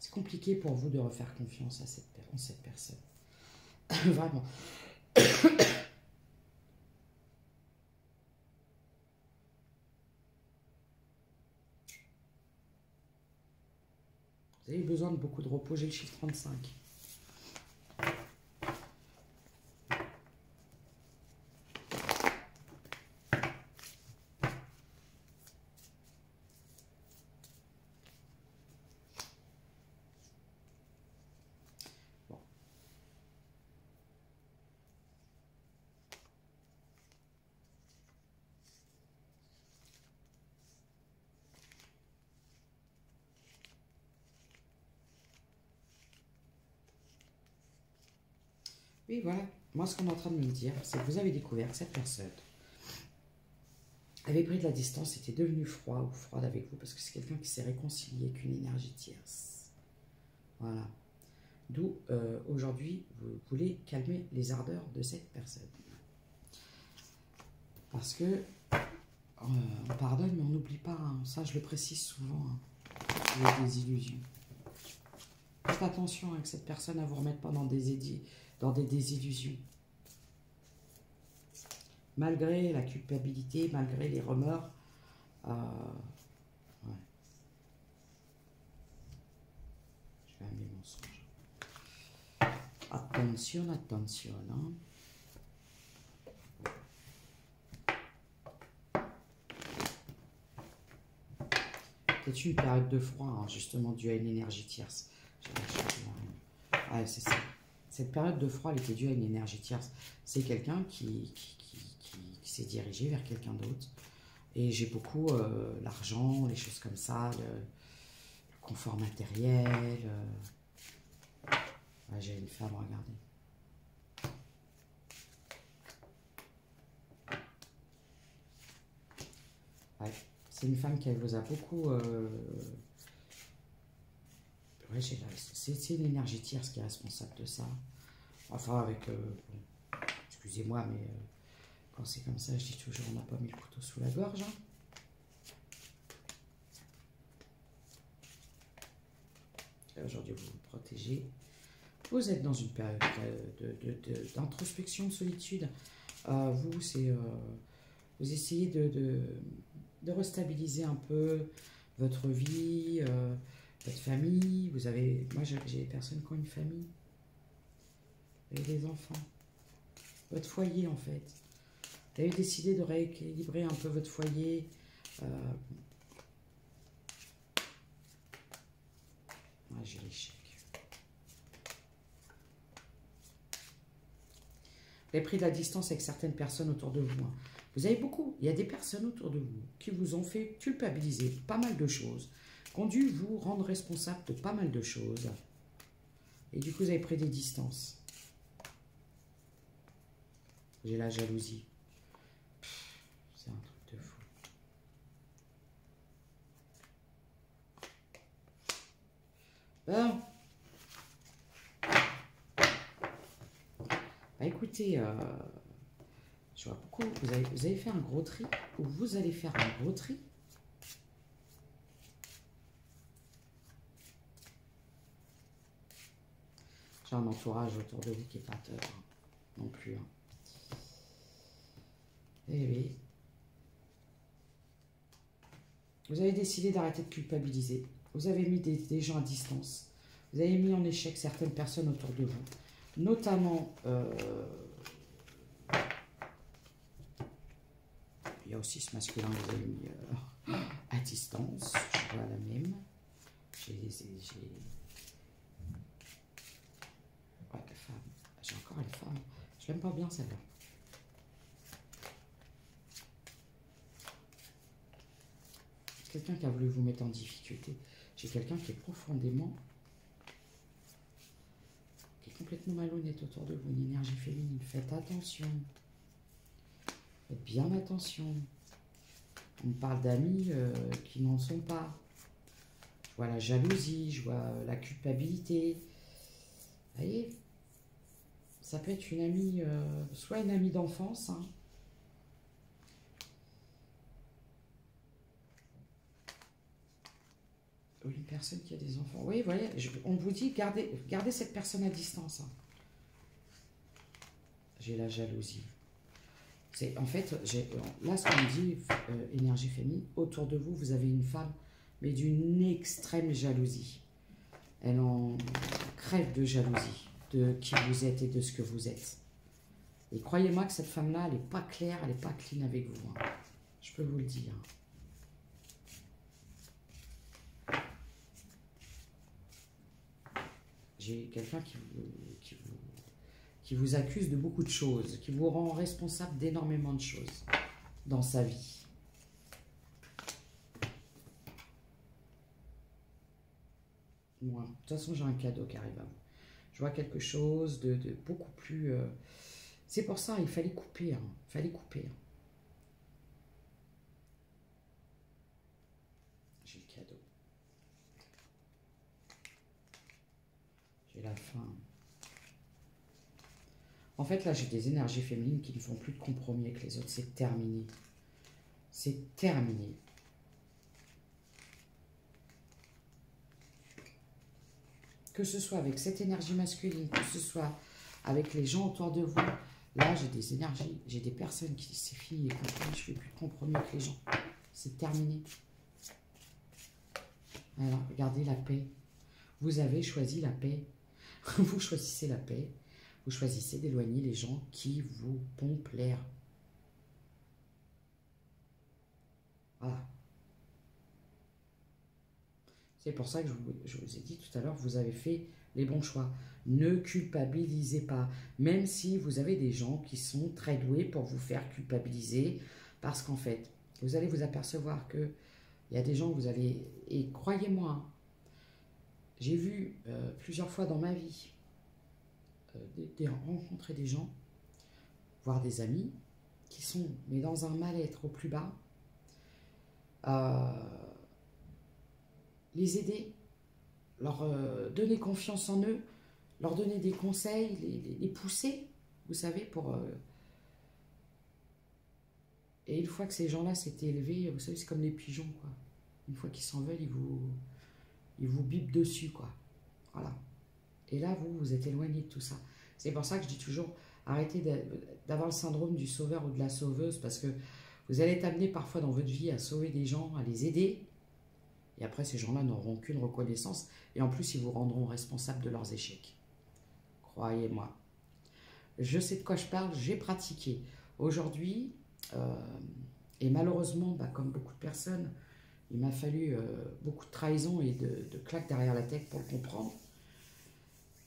C'est compliqué pour vous de refaire confiance à cette personne. Vraiment. Vous avez besoin de beaucoup de repos. J'ai le chiffre 35. Bon. Oui, voilà. Moi, ce qu'on est en train de me dire, c'est que vous avez découvert que cette personne avait pris de la distance, était devenu froid ou froide avec vous, parce que c'est quelqu'un qui s'est réconcilié avec une énergie tierce. Voilà. D'où, aujourd'hui, vous voulez calmer les ardeurs de cette personne. Parce que on pardonne, mais on n'oublie pas. Hein. Ça, je le précise souvent. Hein. Les désillusions. Faites attention avec cette personne à vous remettre pas dans des désillusions. Malgré la culpabilité, malgré les remords. Ouais. Je vais amener mon songe. Attention, attention. Hein. peut-être une période de froid, hein, justement, due à une énergie tierce. Ouais, c'est ça. Cette période de froid, elle était due à une énergie tierce. C'est quelqu'un qui s'est dirigé vers quelqu'un d'autre. Et j'ai beaucoup l'argent, les choses comme ça, le confort matériel. Ouais, j'ai une femme, regardez. Ouais, c'est une femme qui vous a beaucoup... ouais, c'est une énergie tierce qui est responsable de ça. Enfin, avec... bon, excusez-moi, mais quand c'est comme ça, je dis toujours, on n'a pas mis le couteau sous la gorge. Hein. Aujourd'hui, vous vous protégez. Vous êtes dans une période d'introspection, de solitude. Vous, c'est... vous essayez de restabiliser un peu votre vie, votre famille. Vous avez... Moi, j'ai des personnes qui ont une famille. Vous avez des enfants. Votre foyer, en fait. Vous avez décidé de rééquilibrer un peu votre foyer. Ouais, j'ai l'échec. Vous avez pris de la distance avec certaines personnes autour de vous. Hein. Vous avez beaucoup, il y a des personnes autour de vous qui vous ont fait culpabiliser pas mal de choses, qui ont dû vous rendre responsable de pas mal de choses. Et du coup, vous avez pris des distances. J'ai la jalousie. C'est un truc de fou. Bon. Bah écoutez, je vois pourquoi vous avez fait un gros tri, ou vous allez faire un gros tri. J'ai un entourage autour de vous qui n'est pas top, hein, non plus. Hein. Eh oui. Vous avez décidé d'arrêter de culpabiliser. Vous avez mis des gens à distance. Vous avez mis en échec certaines personnes autour de vous. Notamment, il y a aussi ce masculin que vous avez mis à distance. Je vois la même. Ouais, la femme. J'ai encore une femme. Je l'aime pas bien celle-là. Quelqu'un qui a voulu vous mettre en difficulté. J'ai quelqu'un qui est profondément... complètement malhonnête autour de vous, une énergie féminine. Faites attention. Faites bien attention. On parle d'amis qui n'en sont pas. Je vois la jalousie, je vois la culpabilité. Vous voyez, ça peut être une amie, soit une amie d'enfance, hein, ou une personne qui a des enfants. Oui, vous voyez, on vous dit, gardez cette personne à distance. Hein. J'ai la jalousie. En fait, là, ce qu'on me dit, énergie féminine, autour de vous, vous avez une femme, mais d'une extrême jalousie. Elle en crève de jalousie, de qui vous êtes et de ce que vous êtes. Et croyez-moi que cette femme-là, elle n'est pas claire, elle n'est pas clean avec vous. Hein. Je peux vous le dire. J'ai quelqu'un qui vous accuse de beaucoup de choses, qui vous rend responsable d'énormément de choses dans sa vie. Moi, de toute façon, j'ai un cadeau qui arrive à vous. Je vois quelque chose de beaucoup plus... C'est pour ça, il fallait couper. Hein. Il fallait couper. Hein. J'ai le cadeau. J'ai la fin. En fait, là, j'ai des énergies féminines qui ne font plus de compromis avec les autres. C'est terminé. C'est terminé. Que ce soit avec cette énergie masculine, que ce soit avec les gens autour de vous, là, j'ai des énergies, j'ai des personnes qui, c'est fini les compromis, je ne fais plus de compromis avec les gens. C'est terminé. Alors, regardez la paix. Vous avez choisi la paix. Vous choisissez la paix. Vous choisissez d'éloigner les gens qui vous pompent l'air. Voilà. C'est pour ça que je vous ai dit tout à l'heure, vous avez fait les bons choix. Ne culpabilisez pas, même si vous avez des gens qui sont très doués pour vous faire culpabiliser, parce qu'en fait, vous allez vous apercevoir que il y a des gens que vous allez... Et croyez-moi, hein, j'ai vu plusieurs fois dans ma vie rencontrer des gens, voire des amis, qui sont mais dans un mal-être au plus bas, les aider, leur donner confiance en eux, leur donner des conseils, les pousser, vous savez, pour... Et une fois que ces gens-là s'étaient élevés, vous savez, c'est comme les pigeons, quoi. Une fois qu'ils s'en veulent, ils vous bipent dessus, quoi. Voilà. Et là, vous êtes éloigné de tout ça. C'est pour ça que je dis toujours, arrêtez d'avoir le syndrome du sauveur ou de la sauveuse, parce que vous allez être amené parfois dans votre vie à sauver des gens, à les aider, et après, ces gens-là n'auront qu'une reconnaissance, et en plus, ils vous rendront responsable de leurs échecs. Croyez-moi. Je sais de quoi je parle, j'ai pratiqué. Aujourd'hui, et malheureusement, bah, comme beaucoup de personnes, il m'a fallu beaucoup de trahison et de claques derrière la tête pour le comprendre,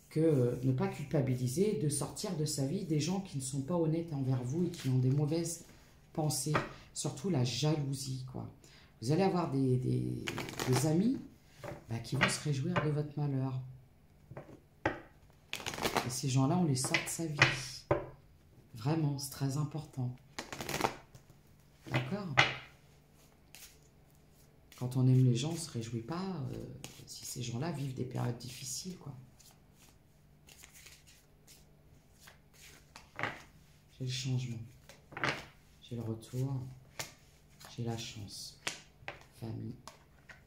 que ne pas culpabiliser, de sortir de sa vie des gens qui ne sont pas honnêtes envers vous et qui ont des mauvaises pensées, surtout la jalousie, quoi. Vous allez avoir des amis bah, qui vont se réjouir de votre malheur. Et ces gens-là, on les sort de sa vie. Vraiment, c'est très important. D'accord ? Quand on aime les gens, on ne se réjouit pas si ces gens-là vivent des périodes difficiles, quoi. J'ai le changement. J'ai le retour. J'ai la chance. Famille.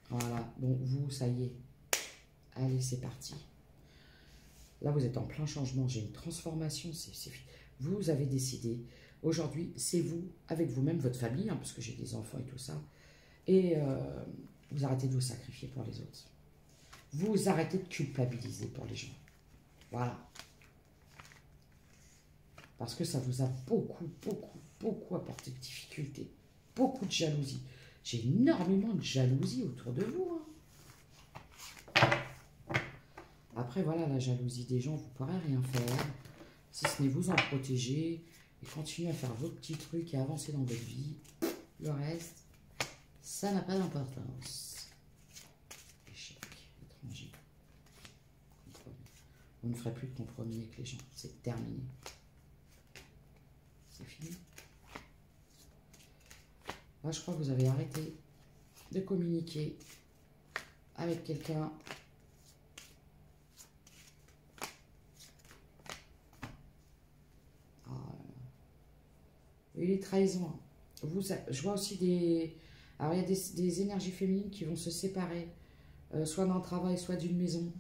Voilà. Bon, vous, ça y est. Allez, c'est parti. Là, vous êtes en plein changement. J'ai une transformation. Vous avez décidé. Aujourd'hui, c'est vous, avec vous-même, votre famille, hein, parce que j'ai des enfants et tout ça. Et vous arrêtez de vous sacrifier pour les autres. Vous arrêtez de culpabiliser pour les gens. Voilà. Parce que ça vous a beaucoup apporté de difficultés. Beaucoup de jalousie. J'ai énormément de jalousie autour de vous. Hein. Après, voilà, la jalousie des gens, vous ne pourrez rien faire. Si ce n'est vous en protéger et continuer à faire vos petits trucs et avancer dans votre vie. Le reste, ça n'a pas d'importance. Échec, étranger. Compromis. Vous ne ferez plus de compromis avec les gens. C'est terminé. C'est fini. Là, je crois que vous avez arrêté de communiquer avec quelqu'un. Et les trahisons. Je vois aussi des... Alors, il y a des énergies féminines qui vont se séparer, soit d'un travail, soit d'une maison.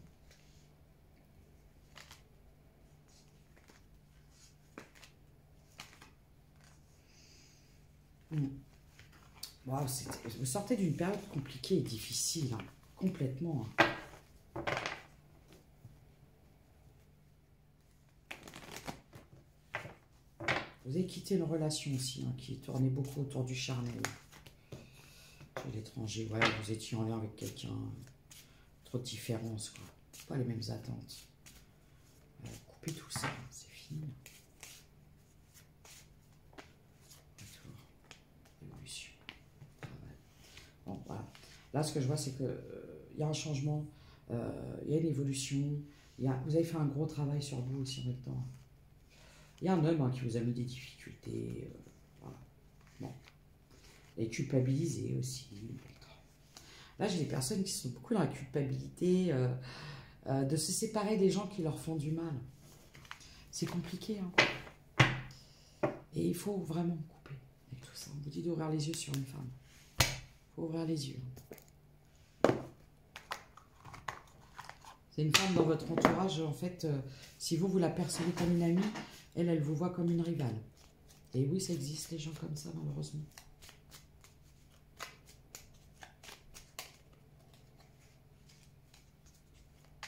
Wow, vous sortez d'une période compliquée et difficile, hein, complètement. Hein. Vous avez quitté une relation aussi, hein, qui tournait beaucoup autour du charnel. Et l'étranger, ouais, vous étiez en lien avec quelqu'un, trop de différences, quoi. Pas les mêmes attentes. Coupez tout ça, c'est fini. Retour, évolution, travail. Bon, voilà. Là, ce que je vois, c'est qu'il y a un changement, il y a une évolution, vous avez fait un gros travail sur vous aussi en même temps. Il y a un homme, hein, qui vous a mis des difficultés, voilà. Bon. Et culpabilisé aussi. Là, j'ai des personnes qui sont beaucoup dans la culpabilité de se séparer des gens qui leur font du mal. C'est compliqué, hein. Et il faut vraiment couper avec tout ça. On vous dit d'ouvrir les yeux sur une femme. Il faut ouvrir les yeux. C'est une femme dans votre entourage, en fait, si vous la percevez comme une amie, elle vous voit comme une rivale. Et oui, ça existe, les gens comme ça, malheureusement.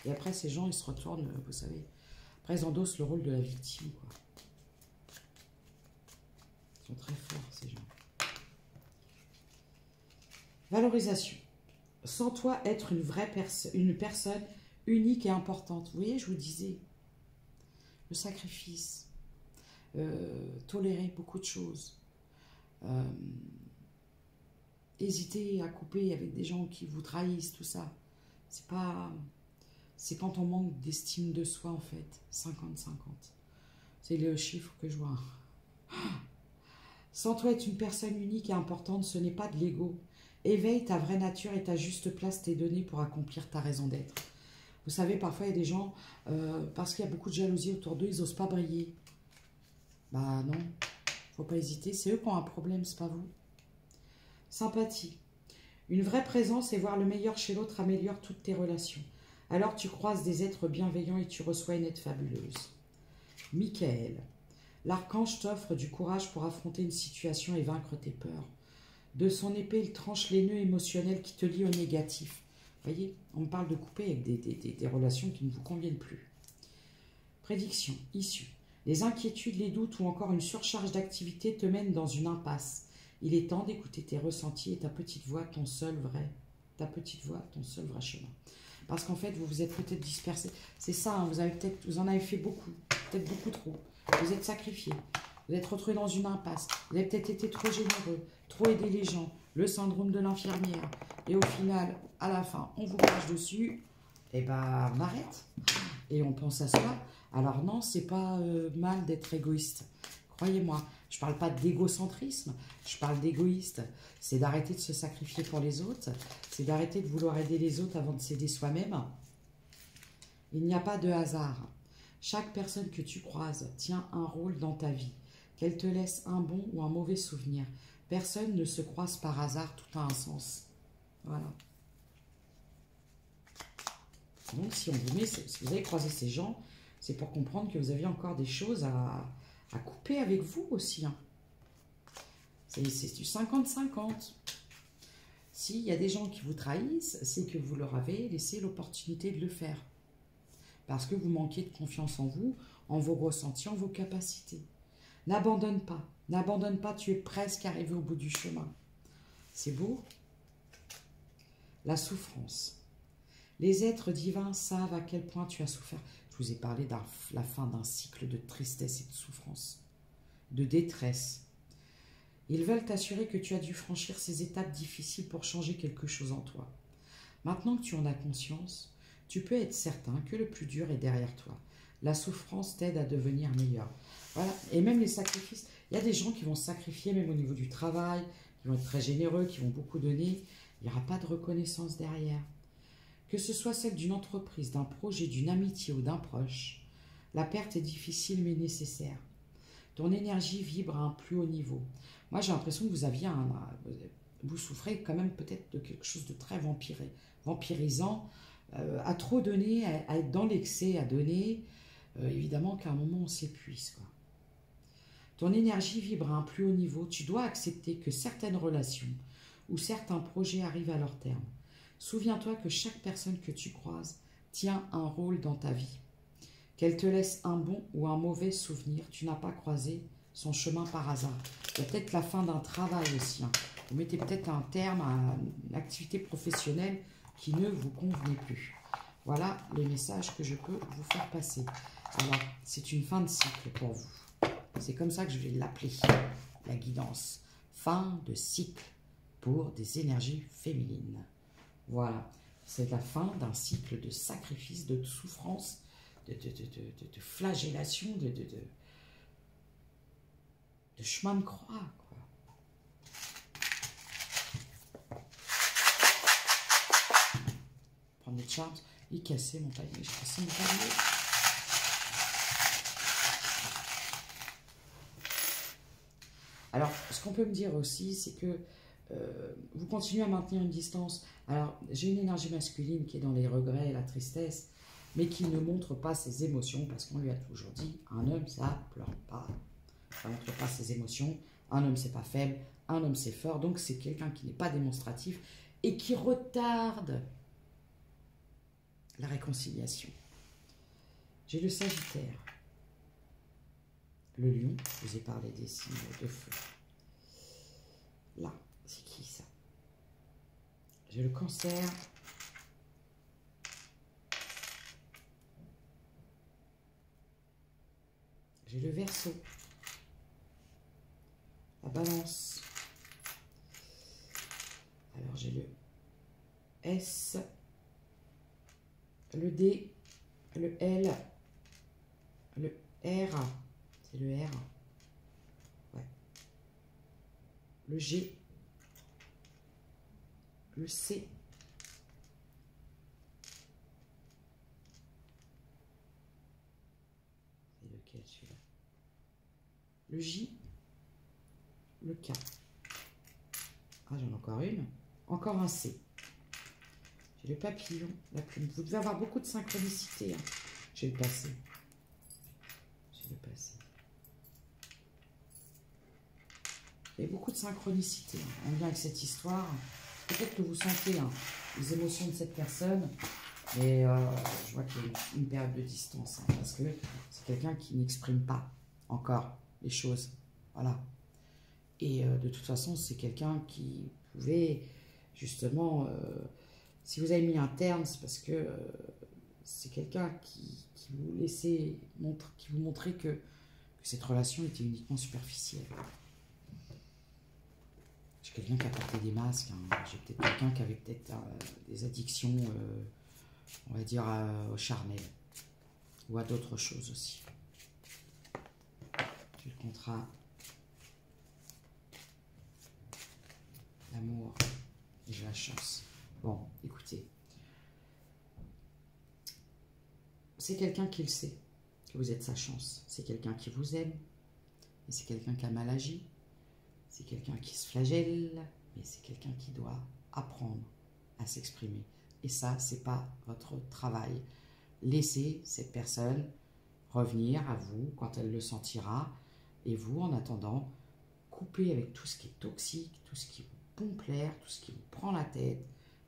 Et après, ces gens, ils se retournent, vous savez. Après, ils endossent le rôle de la victime, quoi. Ils sont très forts, ces gens. Valorisation. sans toi être une personne unique et importante. Vous voyez, je vous disais, le sacrifice, tolérer beaucoup de choses, hésiter à couper avec des gens qui vous trahissent, tout ça. C'est pas... C'est quand on manque d'estime de soi, en fait. 50-50. C'est le chiffre que je vois. Sans toi être une personne unique et importante, ce n'est pas de l'ego. Éveille ta vraie nature et ta juste place t'est donnée pour accomplir ta raison d'être. Vous savez, parfois, il y a des gens, parce qu'il y a beaucoup de jalousie autour d'eux, ils n'osent pas briller. Bah non, faut pas hésiter. C'est eux qui ont un problème, c'est pas vous. Sympathie. Une vraie présence et voir le meilleur chez l'autre améliore toutes tes relations. Alors tu croises des êtres bienveillants et tu reçois une aide fabuleuse. Michael. L'archange t'offre du courage pour affronter une situation et vaincre tes peurs. De son épée, il tranche les nœuds émotionnels qui te lient au négatif. Vous voyez, on me parle de couper avec des relations qui ne vous conviennent plus. Prédiction, issue. Les inquiétudes, les doutes ou encore une surcharge d'activité te mènent dans une impasse. Il est temps d'écouter tes ressentis et ta petite voix, ton seul vrai chemin. Parce qu'en fait, vous vous êtes peut-être dispersé. C'est ça, hein, vous en avez fait beaucoup, peut-être beaucoup trop. Vous êtes sacrifié, vous êtes retrouvé dans une impasse, vous avez peut-être été trop généreux, trop aidé les gens, le syndrome de l'infirmière. Et au final, à la fin, on vous crache dessus, et ben on arrête. Et on pense à soi. Alors non, c'est pas mal d'être égoïste. Croyez-moi, je ne parle pas d'égocentrisme, je parle d'égoïste. C'est d'arrêter de se sacrifier pour les autres, c'est d'arrêter de vouloir aider les autres avant de s'aider soi-même. Il n'y a pas de hasard. Chaque personne que tu croises tient un rôle dans ta vie, qu'elle te laisse un bon ou un mauvais souvenir. Personne ne se croise par hasard, tout a un sens. Voilà. Donc si vous avez croisé ces gens, c'est pour comprendre que vous aviez encore des choses à couper avec vous aussi. Hein. C'est du 50-50. S'il y a des gens qui vous trahissent, c'est que vous leur avez laissé l'opportunité de le faire. Parce que vous manquez de confiance en vous, en vos ressentis, en vos capacités. N'abandonne pas. N'abandonne pas, tu es presque arrivé au bout du chemin. C'est beau. La souffrance. Les êtres divins savent à quel point tu as souffert. Je vous ai parlé de la fin d'un cycle de tristesse et de souffrance, de détresse. Ils veulent t'assurer que tu as dû franchir ces étapes difficiles pour changer quelque chose en toi. Maintenant que tu en as conscience, tu peux être certain que le plus dur est derrière toi. La souffrance t'aide à devenir meilleur. Voilà. Et même les sacrifices. Il y a des gens qui vont se sacrifier même au niveau du travail, qui vont être très généreux, qui vont beaucoup donner. Il n'y aura pas de reconnaissance derrière. Que ce soit celle d'une entreprise, d'un projet, d'une amitié ou d'un proche, la perte est difficile mais nécessaire. Ton énergie vibre à un plus haut niveau. Moi, j'ai l'impression que vous souffrez quand même peut-être de quelque chose de très vampirisant, à trop donner, à être dans l'excès, à donner. Évidemment qu'à un moment, on s'épuise. Ton énergie vibre à un plus haut niveau. Tu dois accepter que certaines relations ou certains projets arrivent à leur terme. Souviens-toi que chaque personne que tu croises tient un rôle dans ta vie. Qu'elle te laisse un bon ou un mauvais souvenir, tu n'as pas croisé son chemin par hasard. Il y a peut-être la fin d'un travail aussi. Hein. Vous mettez peut-être un terme à une activité professionnelle qui ne vous convenait plus. Voilà les messages que je peux vous faire passer. Alors, c'est une fin de cycle pour vous. C'est comme ça que je vais l'appeler, la guidance. Fin de cycle pour des énergies féminines. Voilà, c'est la fin d'un cycle de sacrifice, de souffrance, de flagellation, de chemin de croix, quoi. Prendre les charms, il cassait mon panier, j'ai cassé mon panier. Alors, ce qu'on peut me dire aussi, c'est que vous continuez à maintenir une distance. Alors, j'ai une énergie masculine qui est dans les regrets, la tristesse, mais qui ne montre pas ses émotions, parce qu'on lui a toujours dit, un homme, ça pleure pas. Ça ne montre pas ses émotions. Un homme, c'est pas faible. Un homme, c'est fort. Donc, c'est quelqu'un qui n'est pas démonstratif et qui retarde la réconciliation. J'ai le Sagittaire. Le lion, je vous ai parlé des signes de feu. Là, c'est qui ça? J'ai le Cancer. J'ai le Verseau. La Balance. Alors j'ai le S, le D, le L, le R. C'est le R. Ouais. Le G. Le C. C'est lequel celui-là? Le J. Le K. Ah, j'en ai encore une. Encore un C. J'ai le papillon, la plume. Vous devez avoir beaucoup de synchronicité. Hein. J'ai le passé. J'ai le passé. Il y a beaucoup de synchronicité hein, en lien avec cette histoire. Peut-être que vous sentez hein, les émotions de cette personne. Mais je vois qu'il y a une période de distance. Hein, parce que c'est quelqu'un qui n'exprime pas encore les choses. Voilà. Et de toute façon, c'est quelqu'un qui pouvait justement... si vous avez mis un terme, c'est parce que c'est quelqu'un qui vous laissait qui vous montrait que cette relation était uniquement superficielle. J'ai quelqu'un qui a porté des masques. Hein. J'ai peut-être quelqu'un qui avait peut-être des addictions, on va dire, au charnel. Ou à d'autres choses aussi. J'ai le contrat. L'amour. Et j'ai la chance. Bon, écoutez. C'est quelqu'un qui le sait, que vous êtes sa chance. C'est quelqu'un qui vous aime. Et c'est quelqu'un qui a mal agi. C'est quelqu'un qui se flagelle. Mais c'est quelqu'un qui doit apprendre à s'exprimer. Et ça, c'est pas votre travail. Laissez cette personne revenir à vous quand elle le sentira. Et vous, en attendant, coupez avec tout ce qui est toxique, tout ce qui vous pompe l'air, tout ce qui vous prend la tête,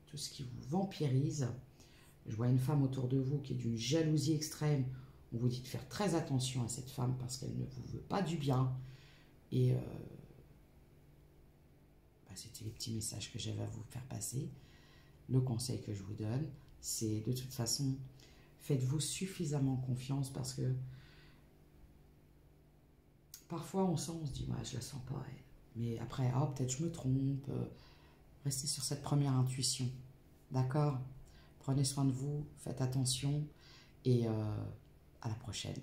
tout ce qui vous vampirise. Je vois une femme autour de vous qui est d'une jalousie extrême. On vous dit de faire très attention à cette femme parce qu'elle ne vous veut pas du bien. Et c'était les petits messages que j'avais à vous faire passer. Le conseil que je vous donne, c'est de toute façon, faites-vous suffisamment confiance parce que parfois on sent, on se dit, ouais, je la sens pas elle. Mais après, oh, peut-être je me trompe. Restez sur cette première intuition. D'accord ? Prenez soin de vous, faites attention et à la prochaine.